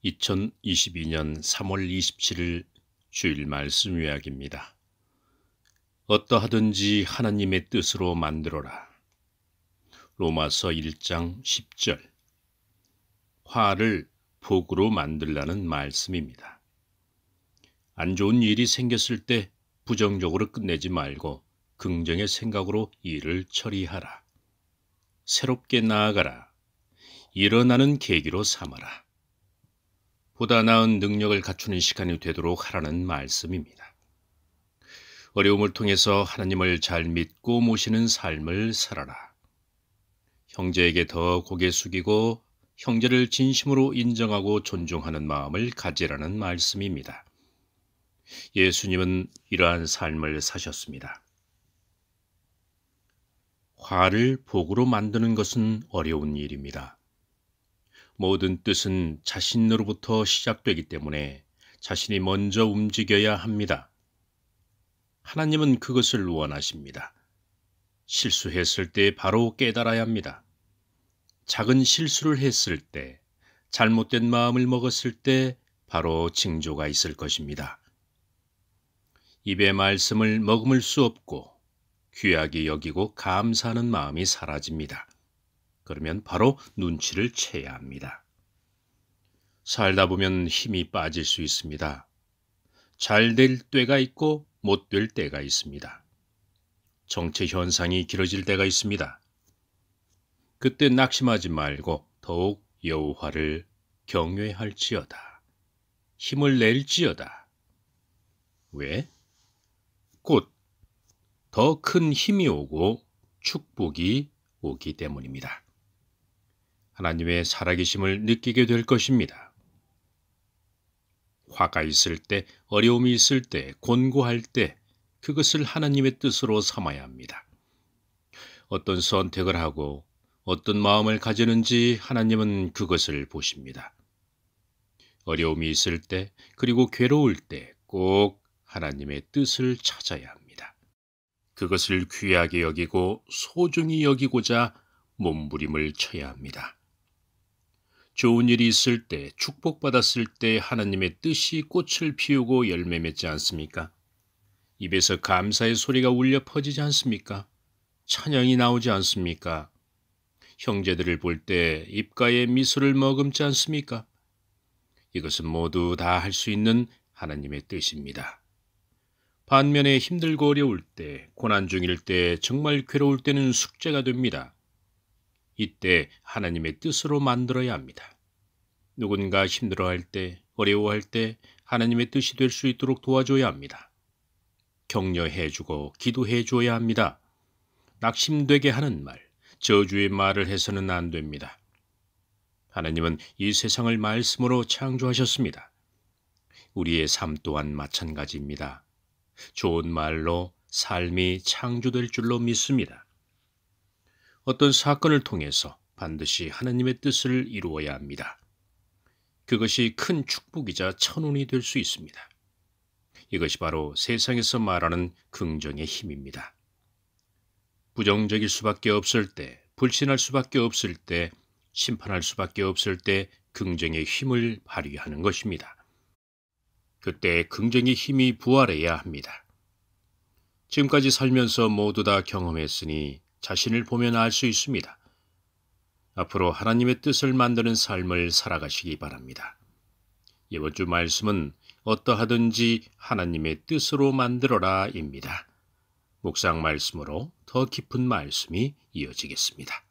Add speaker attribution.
Speaker 1: 2022년 3월 27일 주일 말씀 요약입니다. 어떠하든지 하나님의 뜻으로 만들어라. 로마서 1장 10절. 화를 복으로 만들라는 말씀입니다. 안 좋은 일이 생겼을 때 부정적으로 끝내지 말고 긍정의 생각으로 일을 처리하라. 새롭게 나아가라. 일어나는 계기로 삼아라. 보다 나은 능력을 갖추는 시간이 되도록 하라는 말씀입니다. 어려움을 통해서 하나님을 잘 믿고 모시는 삶을 살아라. 형제에게 더 고개 숙이고 형제를 진심으로 인정하고 존중하는 마음을 가지라는 말씀입니다. 예수님은 이러한 삶을 사셨습니다. 화를 복으로 만드는 것은 어려운 일입니다. 모든 뜻은 자신으로부터 시작되기 때문에 자신이 먼저 움직여야 합니다. 하나님은 그것을 원하십니다. 실수했을 때 바로 깨달아야 합니다. 작은 실수를 했을 때, 잘못된 마음을 먹었을 때 바로 징조가 있을 것입니다. 입의 말씀을 머금을 수 없고 귀하게 여기고 감사하는 마음이 사라집니다. 그러면 바로 눈치를 채야 합니다. 살다 보면 힘이 빠질 수 있습니다. 잘 될 때가 있고 못 될 때가 있습니다. 정체 현상이 길어질 때가 있습니다. 그때 낙심하지 말고 더욱 여호와를 경외할지어다. 힘을 낼지어다. 왜? 곧 더 큰 힘이 오고 축복이 오기 때문입니다. 하나님의 살아계심을 느끼게 될 것입니다. 화가 있을 때, 어려움이 있을 때, 곤고할 때 그것을 하나님의 뜻으로 삼아야 합니다. 어떤 선택을 하고 어떤 마음을 가지는지 하나님은 그것을 보십니다. 어려움이 있을 때, 그리고 괴로울 때 꼭 하나님의 뜻을 찾아야 합니다. 그것을 귀하게 여기고 소중히 여기고자 몸부림을 쳐야 합니다. 좋은 일이 있을 때, 축복받았을 때 하나님의 뜻이 꽃을 피우고 열매 맺지 않습니까? 입에서 감사의 소리가 울려 퍼지지 않습니까? 찬양이 나오지 않습니까? 형제들을 볼 때 입가에 미소를 머금지 않습니까? 이것은 모두 다 할 수 있는 하나님의 뜻입니다. 반면에 힘들고 어려울 때, 고난 중일 때, 정말 괴로울 때는 숙제가 됩니다. 이때 하나님의 뜻으로 만들어야 합니다. 누군가 힘들어할 때, 어려워할 때 하나님의 뜻이 될 수 있도록 도와줘야 합니다. 격려해주고 기도해줘야 합니다. 낙심되게 하는 말, 저주의 말을 해서는 안 됩니다. 하나님은 이 세상을 말씀으로 창조하셨습니다. 우리의 삶 또한 마찬가지입니다. 좋은 말로 삶이 창조될 줄로 믿습니다. 어떤 사건을 통해서 반드시 하나님의 뜻을 이루어야 합니다. 그것이 큰 축복이자 천운이 될 수 있습니다. 이것이 바로 세상에서 말하는 긍정의 힘입니다. 부정적일 수밖에 없을 때, 불신할 수밖에 없을 때, 심판할 수밖에 없을 때 긍정의 힘을 발휘하는 것입니다. 그때 긍정의 힘이 부활해야 합니다. 지금까지 살면서 모두 다 경험했으니 자신을 보면 알 수 있습니다. 앞으로 하나님의 뜻을 만드는 삶을 살아가시기 바랍니다. 이번 주 말씀은 어떠하든지 하나님의 뜻으로 만들어라 입니다. 묵상 말씀으로 더 깊은 말씀이 이어지겠습니다.